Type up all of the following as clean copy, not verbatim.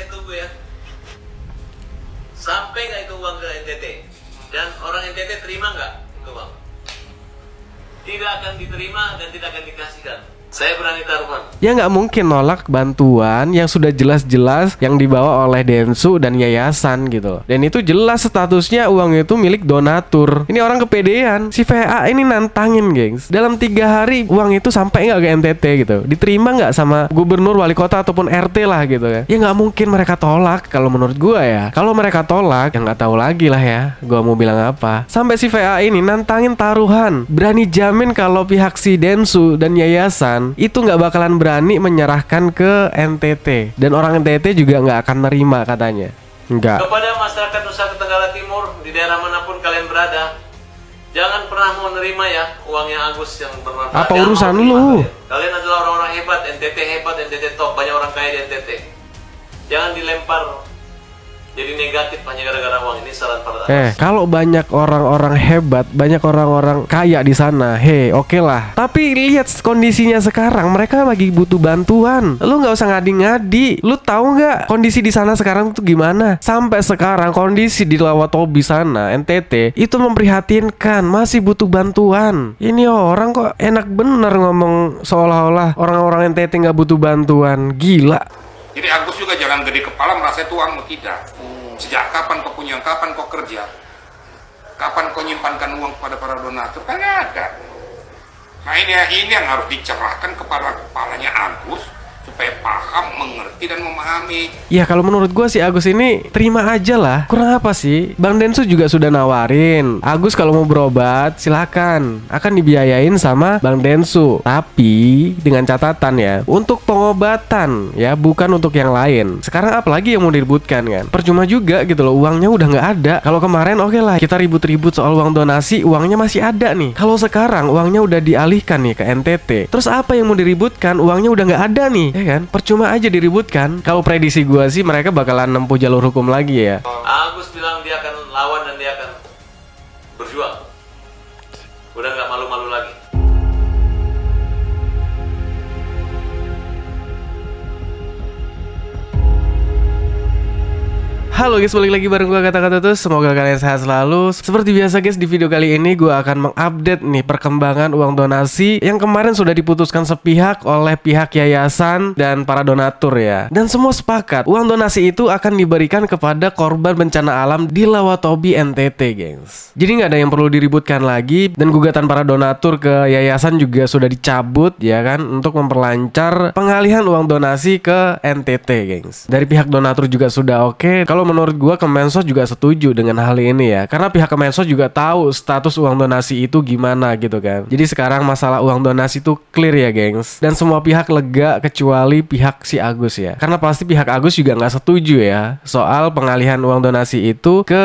saya tunggu ya. Sampai nggak itu uang ke NTT? Dan orang NTT terima nggak itu uang? Tidak akan diterima dan tidak akan dikasihkan. Saya berani taruhan. Ya nggak mungkin nolak bantuan yang sudah jelas-jelas yang dibawa oleh Densu dan yayasan gitu. Dan itu jelas statusnya uang itu milik donatur. Ini orang kepedean. Si VA ini nantangin, gengs. Dalam 3 hari uang itu sampai nggak ke NTT gitu? Diterima nggak sama gubernur, wali kota ataupun RT lah gitu kan? Ya nggak mungkin mereka tolak kalau menurut gua ya. Kalau mereka tolak, ya nggak tahu lagi lah ya. Gua mau bilang apa? Sampai si VA ini nantangin taruhan. Berani jamin kalau pihak si Densu dan yayasan itu nggak bakalan berani menyerahkan ke NTT, dan orang NTT juga nggak akan nerima katanya. Nggak. Kepada masyarakat Nusa Tenggara Timur di daerah manapun kalian berada, jangan pernah mau nerima ya uangnya Agus yang bermanfaat. Apa urusan lu? Kalian adalah orang-orang hebat, NTT hebat, NTT top, banyak orang kaya di NTT. Jangan dilempar jadi negatif hanya gara-gara uang. Ini saran pada Agus. Kalau banyak orang-orang hebat, banyak orang-orang kaya di sana, oke lah. Tapi lihat kondisinya sekarang, mereka lagi butuh bantuan. Lu nggak usah ngadi-ngadi. Lu tahu nggak kondisi di sana sekarang tuh gimana? Sampai sekarang kondisi di Lawatobi sana, NTT, itu memprihatinkan, masih butuh bantuan. Ini orang kok enak bener ngomong seolah-olah orang-orang NTT nggak butuh bantuan. Gila. Jadi Agus juga jangan gede kepala merasa itu uangmu, tidak. Sejak kapan kau punya, kapan kau kerja, kapan kau nyimpankan uang kepada para donatur, kan nggak ada. Nah ini yang harus dicerahkan kepada kepalanya Agus supaya paham, mengerti dan memahami. Ya kalau menurut gua si Agus ini terima aja lah. Kurang apa sih? Bang Densu juga sudah nawarin, Agus kalau mau berobat silakan, akan dibiayain sama Bang Densu. Tapi dengan catatan ya, untuk pengobatan ya, bukan untuk yang lain. Sekarang apalagi yang mau diributkan kan? Percuma juga gitu loh, uangnya udah nggak ada. Kalau kemarin oke lah, kita ribut-ribut soal uang donasi, uangnya masih ada nih. Kalau sekarang uangnya udah dialihkan nih ke NTT, terus apa yang mau diributkan? Uangnya udah nggak ada nih. Ya kan, percuma aja diributkan. Kalau prediksi gua sih mereka bakalan nempuh jalur hukum lagi ya. Agus bilang dia akan lawan dan dia akan berjuang. Udah nggak malu-malu lagi. Halo guys, balik lagi bareng gue Kata-Kata Terus. Semoga kalian sehat selalu. Seperti biasa guys, di video kali ini gue akan mengupdate nih perkembangan uang donasi yang kemarin sudah diputuskan sepihak oleh pihak yayasan dan para donatur ya. Dan semua sepakat uang donasi itu akan diberikan kepada korban bencana alam di Lawatobi NTT gengs. Jadi nggak ada yang perlu diributkan lagi, dan gugatan para donatur ke yayasan juga sudah dicabut ya kan, untuk memperlancar pengalihan uang donasi ke NTT gengs. Dari pihak donatur juga sudah oke. Kalau menurut gua Kemensos juga setuju dengan hal ini ya, karena pihak Kemensos juga tahu status uang donasi itu gimana gitu kan. Jadi sekarang masalah uang donasi itu clear ya gengs, dan semua pihak lega kecuali pihak si Agus ya, karena pasti pihak Agus juga nggak setuju ya soal pengalihan uang donasi itu ke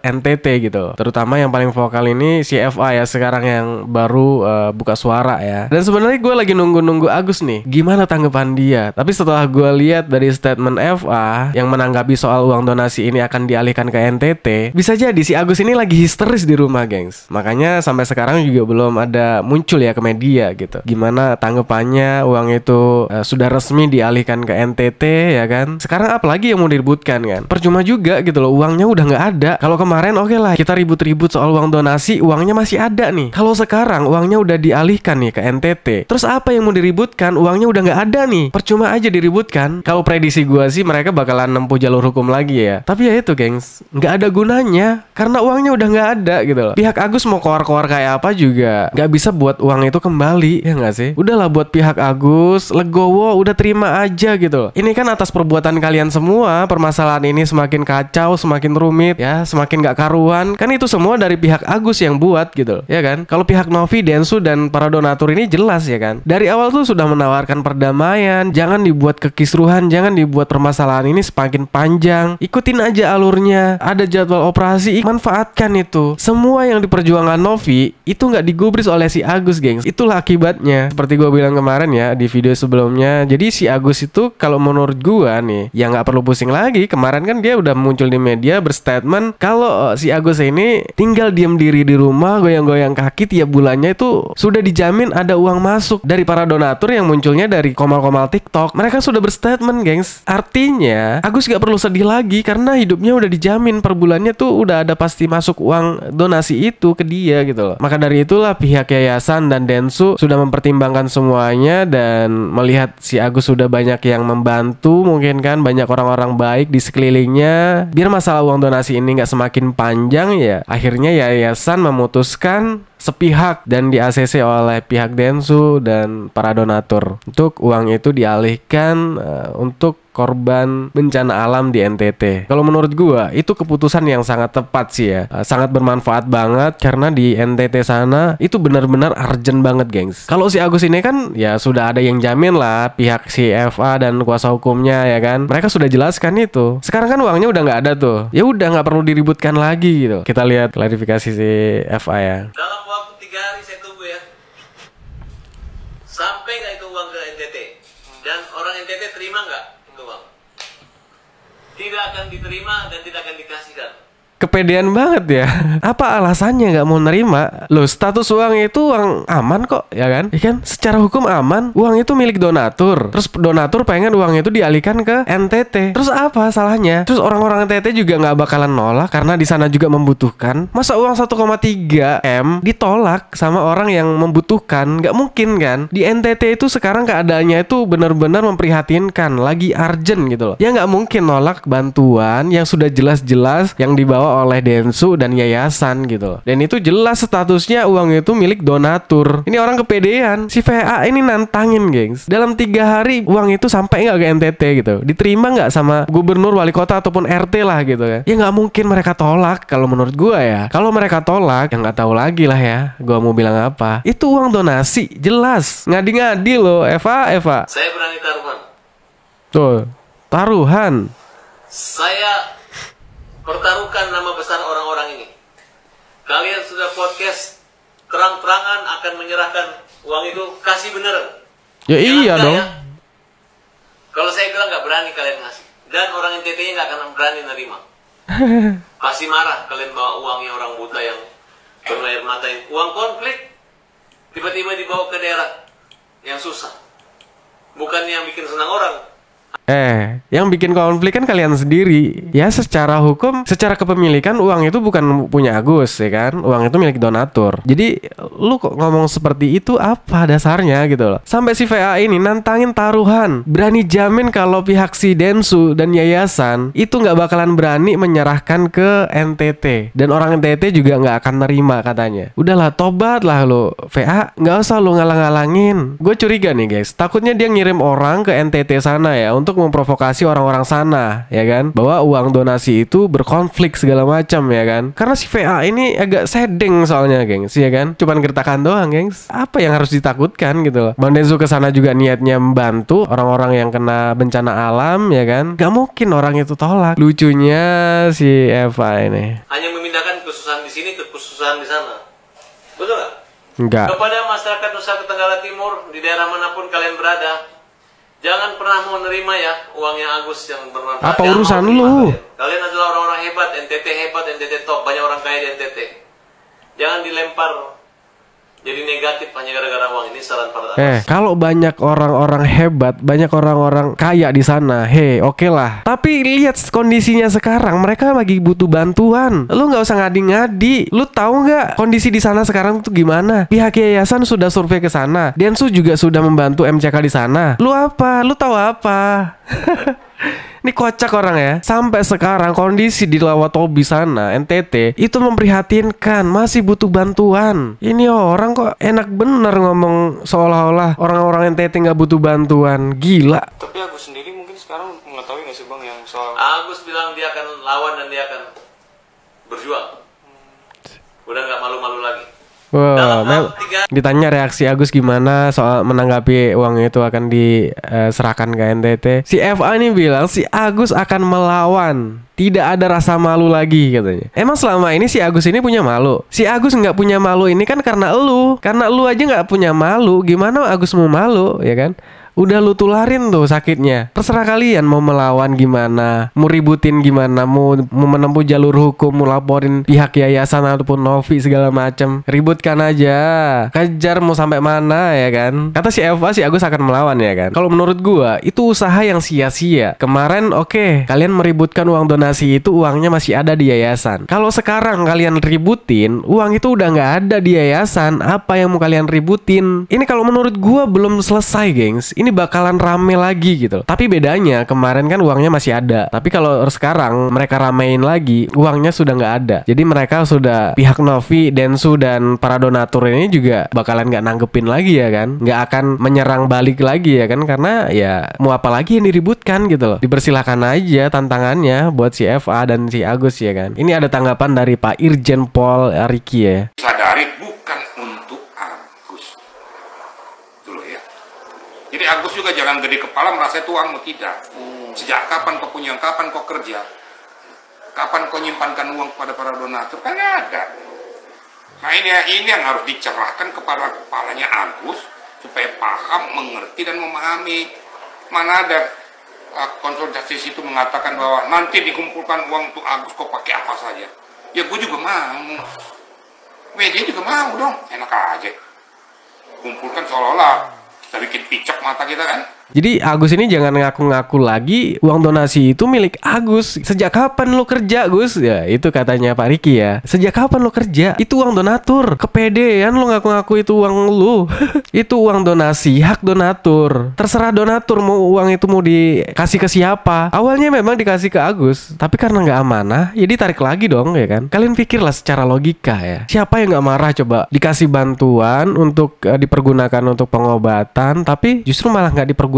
NTT gitu. Terutama yang paling vokal ini si FA ya, sekarang yang baru buka suara ya. Dan sebenarnya gue lagi nunggu Agus nih, gimana tanggapan dia. Tapi setelah gue lihat dari statement FA yang menanggapi soal uang donasi ini akan dialihkan ke NTT, bisa jadi si Agus ini lagi histeris di rumah gengs. Makanya sampai sekarang juga belum ada muncul ya ke media gitu, gimana tanggapannya uang itu sudah resmi dialihkan ke NTT ya kan. Sekarang apalagi yang mau diributkan kan? Percuma juga gitu loh, uangnya udah nggak ada. Kalau kemarin oke lah, kita ribut-ribut soal uang donasi, uangnya masih ada nih. Kalau sekarang uangnya udah dialihkan nih ke NTT, terus apa yang mau diributkan? Uangnya udah nggak ada nih. Percuma aja diributkan. Kalau prediksi gua sih mereka bakalan nempuh jalur hukum lagi ya. Tapi ya itu gengs, nggak ada gunanya karena uangnya udah nggak ada gitu loh. Pihak Agus mau keluar-keluar kayak apa juga nggak bisa buat uang itu kembali, ya nggak sih? Udahlah buat pihak Agus legowo, udah terima aja gitu loh. Ini kan atas perbuatan kalian semua, permasalahan ini semakin kacau, semakin rumit ya, semakin nggak karuan. Kan itu semua dari pihak Agus yang buat gitu loh, ya kan? Kalau pihak Novi, Densu dan para donatur ini jelas ya kan, dari awal tuh sudah menawarkan perdamaian, jangan dibuat kekisruhan, jangan dibuat permasalahan ini semakin panjang. ikutin aja alurnya. Ada jadwal operasi, manfaatkan itu. Semua yang diperjuangkan Novi itu nggak digubris oleh si Agus, gengs. Itulah akibatnya. Seperti gue bilang kemarin ya di video sebelumnya. Jadi si Agus itu kalau menurut gue nih, ya nggak perlu pusing lagi. Kemarin kan dia udah muncul di media berstatement kalau si Agus ini tinggal diem diri di rumah, goyang-goyang kaki tiap bulannya itu sudah dijamin ada uang masuk dari para donatur yang munculnya dari komal-komal TikTok. Mereka sudah berstatement, gengs. Artinya Agus gak perlu sedih lagi karena hidupnya udah dijamin per bulannya tuh udah ada pasti masuk uang donasi itu ke dia gitu loh. Maka dari itulah pihak yayasan dan Densu sudah mempertimbangkan semuanya dan melihat si Agus sudah banyak yang membantu, mungkin kan banyak orang-orang baik di sekelilingnya. Biar masalah uang donasi ini gak semakin panjang ya, akhirnya yayasan memutuskan sepihak dan di ACC oleh pihak Densu dan para donatur untuk uang itu dialihkan untuk korban bencana alam di NTT. Kalau menurut gua itu keputusan yang sangat tepat sih ya, sangat bermanfaat banget karena di NTT sana itu benar-benar urgent banget, gengs. Kalau si Agus ini kan ya sudah ada yang jamin lah, pihak si FA dan kuasa hukumnya ya kan, mereka sudah jelaskan itu. Sekarang kan uangnya udah nggak ada tuh, ya udah nggak perlu diributkan lagi gitu. Kita lihat klarifikasi si FA ya. Dalam waktu 3 hari saya tunggu ya, sampai nggak itu uang ke NTT, dan orang NTT terima nggak itu uang? Tidak akan diterima dan tidak akan dikasihkan. Kepedean banget ya. Apa alasannya nggak mau nerima? Loh, status uang itu uang aman kok, ya kan? Ya kan? Secara hukum aman. Uang itu milik donatur. Terus donatur pengen uang itu dialihkan ke NTT. Terus apa salahnya? Terus orang-orang NTT juga nggak bakalan nolak karena di sana juga membutuhkan. Masa uang 1,3 M ditolak sama orang yang membutuhkan? Nggak mungkin kan? Di NTT itu sekarang keadaannya itu benar-benar memprihatinkan, lagi urgent gitu loh. Ya nggak mungkin nolak bantuan yang sudah jelas-jelas yang dibawa oleh Densu dan yayasan gitu. Dan itu jelas statusnya uang itu milik donatur. Ini orang kepedean. Si VA ini nantangin, gengs. Dalam 3 hari uang itu sampai nggak ke NTT gitu? Diterima nggak sama gubernur, wali kota ataupun RT lah gitu ya? Ya nggak mungkin mereka tolak kalau menurut gua ya. Kalau mereka tolak, ya nggak tahu lagi lah ya. Gua mau bilang apa? Itu uang donasi, jelas. Ngadi-ngadi loh, Eva. Saya berani taruhan. Tuh, taruhan. Saya pertaruhkan nama besar orang-orang ini. Kalian sudah podcast terang-terangan akan menyerahkan uang itu, kasih beneran. Ya Jangan iya enggak, dong. ya. Kalau saya bilang nggak berani kalian ngasih, dan orang NTT-nya nggak akan berani nerima. Pasti marah kalian bawa uangnya orang buta yang berair mata ini. Uang konflik tiba-tiba dibawa ke daerah yang susah. Bukan yang bikin senang orang. Yang bikin konflik kan kalian sendiri. Ya secara hukum, secara kepemilikan uang itu bukan punya Agus ya kan. Uang itu milik donatur. Jadi lu kok ngomong seperti itu apa dasarnya gitu loh. Sampai si VA ini nantangin taruhan. Berani jamin kalau pihak si Densu dan yayasan itu nggak bakalan berani menyerahkan ke NTT. Dan orang NTT juga nggak akan nerima katanya. Udahlah, tobat lah lo VA, nggak usah lu ngalang-ngalangin. Gue curiga nih guys, takutnya dia ngirim orang ke NTT sana ya untuk memprovokasi orang-orang sana ya kan, bahwa uang donasi itu berkonflik segala macam ya kan. Karena si VA ini agak sedeng soalnya, gengs, ya kan. Cuman gertakan doang, gengs. Apa yang harus ditakutkan gitu loh. Bang Densu kesana juga niatnya membantu orang-orang yang kena bencana alam ya kan. Gak mungkin orang itu tolak. Lucunya si Eva ini Hanya memindahkan kesusahan di sini ke kesusahan di sana. Betul nggak? enggak. Kepada masyarakat Nusa Tenggara Timur di daerah manapun kalian berada, jangan pernah mau nerima ya uangnya Agus yang bermanfaat. Apa Jangan urusan mau nerima lu? Kalian adalah orang-orang hebat, NTT top, banyak orang kaya di NTT. Jangan dilempar jadi negatif hanya gara-gara uang. Ini saran pada atas. Kalau banyak orang-orang hebat, banyak orang-orang kaya di sana, oke lah. Tapi lihat kondisinya sekarang, mereka lagi butuh bantuan. Lu nggak usah ngadi-ngadi. Lu tahu nggak kondisi di sana sekarang tuh gimana? Pihak yayasan sudah survei ke sana. Densu juga sudah membantu MCK di sana. Lu apa? Lu tahu apa? Ini kocak orang ya. Sampai sekarang kondisi di Lawatobi sana, NTT, itu memprihatinkan, masih butuh bantuan. Ini orang kok enak bener ngomong seolah-olah orang-orang NTT nggak butuh bantuan. Gila. Tapi Agus sendiri mungkin sekarang mengetahui nggak sih Bang yang soal Agus bilang dia akan lawan dan dia akan berjuang. Udah nggak malu-malu lagi. Wah, ditanya reaksi Agus gimana soal menanggapi uang itu akan diserahkan ke NTT. Si FA ini bilang si Agus akan melawan. Tidak ada rasa malu lagi katanya. Emang selama ini si Agus ini punya malu? Si Agus nggak punya malu ini kan karena elu. Karena elu aja nggak punya malu. Gimana Agus mau malu, ya kan? Udah lu tularin tuh sakitnya. Terserah kalian mau melawan gimana, mau ributin gimana, mau menempuh jalur hukum, mau laporin pihak yayasan ataupun Novi segala macam. Ributkan aja. Kejar mau sampai mana, ya kan? Kata si Eva, si Agus akan melawan, ya kan? Kalau menurut gua itu usaha yang sia-sia. Kemarin oke, kalian meributkan uang donasi itu, uangnya masih ada di yayasan. Kalau sekarang kalian ributin, uang itu udah nggak ada di yayasan. Apa yang mau kalian ributin? Ini kalau menurut gua belum selesai, gengs. Ini bakalan rame lagi gitu. Tapi bedanya kemarin kan uangnya masih ada. Tapi kalau sekarang mereka ramein lagi, uangnya sudah nggak ada. Jadi mereka sudah, pihak Novi, Densu dan para donatur ini juga bakalan nggak nanggepin lagi, ya kan? Nggak akan menyerang balik lagi, ya kan? Karena ya mau apa lagi yang diributkan gitu loh. Dipersilahkan aja tantangannya buat si FA dan si Agus, ya kan? Ini ada tanggapan dari Pak Irjen Pol Riki, ya. Sadari bukan untuk Agus. Dulu ya. Jadi Agus juga jangan gede kepala merasa itu uangmu, tidak. Sejak kapan kau punya, kapan kau kerja? Kapan kau nyimpankan uang kepada para donatur? Kan ada. Nah ini yang harus dicerahkan kepada kepalanya Agus supaya paham, mengerti dan memahami. Mana ada konsultasi situ mengatakan bahwa nanti dikumpulkan uang untuk Agus kau pakai apa saja. Ya gue juga mau. Media juga mau dong, enak aja. Kumpulkan seolah-olah kita bikin picok mata kita kan. Jadi Agus ini jangan ngaku-ngaku lagi uang donasi itu milik Agus. Sejak kapan lo kerja, Gus? Ya itu katanya Pak Riki, ya. Sejak kapan lo kerja? Itu uang donatur. Kepedean lo ngaku-ngaku itu uang lo. Itu uang donasi, hak donatur. Terserah donatur mau uang itu mau dikasih ke siapa. Awalnya memang dikasih ke Agus, tapi karena nggak amanah, ya ditarik lagi dong, ya kan? Kalian pikirlah secara logika, ya. Siapa yang nggak marah coba dikasih bantuan untuk dipergunakan untuk pengobatan, tapi justru malah nggak dipergunakan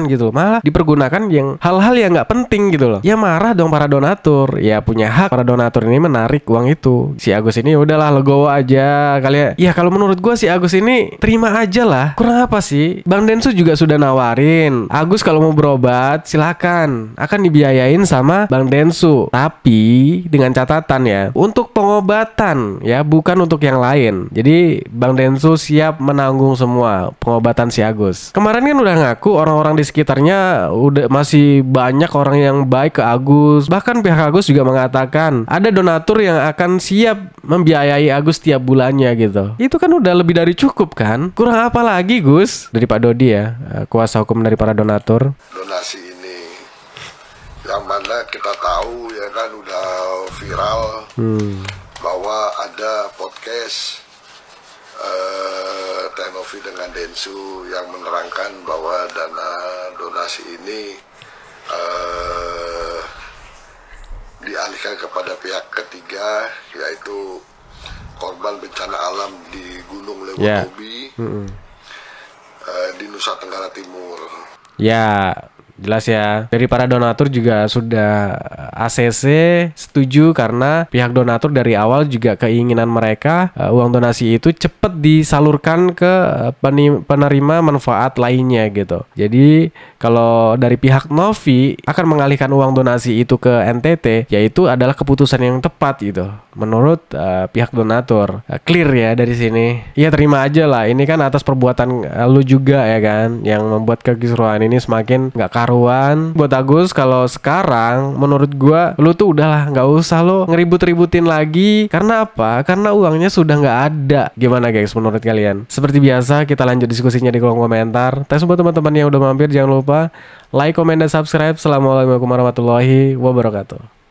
gitu, malah dipergunakan yang hal-hal yang nggak penting gitu loh. Ya marah dong para donatur. Ya punya hak para donatur ini menarik uang itu. Si Agus ini udahlah legowo aja kalian. Ya kalau menurut gua si Agus ini terima aja lah. Kurang apa sih? Bang Densu juga sudah nawarin, Agus kalau mau berobat silakan, akan dibiayain sama Bang Densu. Tapi dengan catatan ya, untuk pengobatan ya, bukan untuk yang lain. Jadi Bang Densu siap menanggung semua pengobatan si Agus. Kemarin kan udah ngaku orang-orang di sekitarnya udah masih banyak orang yang baik ke Agus. Bahkan pihak Agus juga mengatakan ada donatur yang akan siap membiayai Agus tiap bulannya gitu. Itu kan udah lebih dari cukup kan? Kurang apa lagi, Gus? Dari Pak Dodi ya, kuasa hukum dari para donatur. Donasi ini yang mana kita tahu ya kan udah viral bahwa ada podcast Novi dengan Densu yang menerangkan bahwa dana donasi ini dialihkan kepada pihak ketiga, yaitu korban bencana alam di Gunung Lewonobi di Nusa Tenggara Timur. Ya, jelas ya. Dari para donatur juga sudah ACC setuju karena pihak donatur dari awal juga keinginan mereka uang donasi itu cepat disalurkan ke penerima manfaat lainnya gitu. Jadi kalau dari pihak Novi akan mengalihkan uang donasi itu ke NTT, yaitu adalah keputusan yang tepat gitu menurut pihak donatur. Clear ya dari sini. Ya terima aja lah. Ini kan atas perbuatan lu juga ya kan, yang membuat kekisruhan ini semakin nggak karuan. Buat Agus, kalau sekarang menurut gua lu tuh udahlah nggak usah lo ngeribut-ributin lagi. Karena apa? Karena uangnya sudah nggak ada. Gimana guys menurut kalian? Seperti biasa kita lanjut diskusinya di kolom komentar. Thanks buat teman-teman yang udah mampir, jangan lupa like, komen, dan subscribe. Assalamualaikum warahmatullahi wabarakatuh.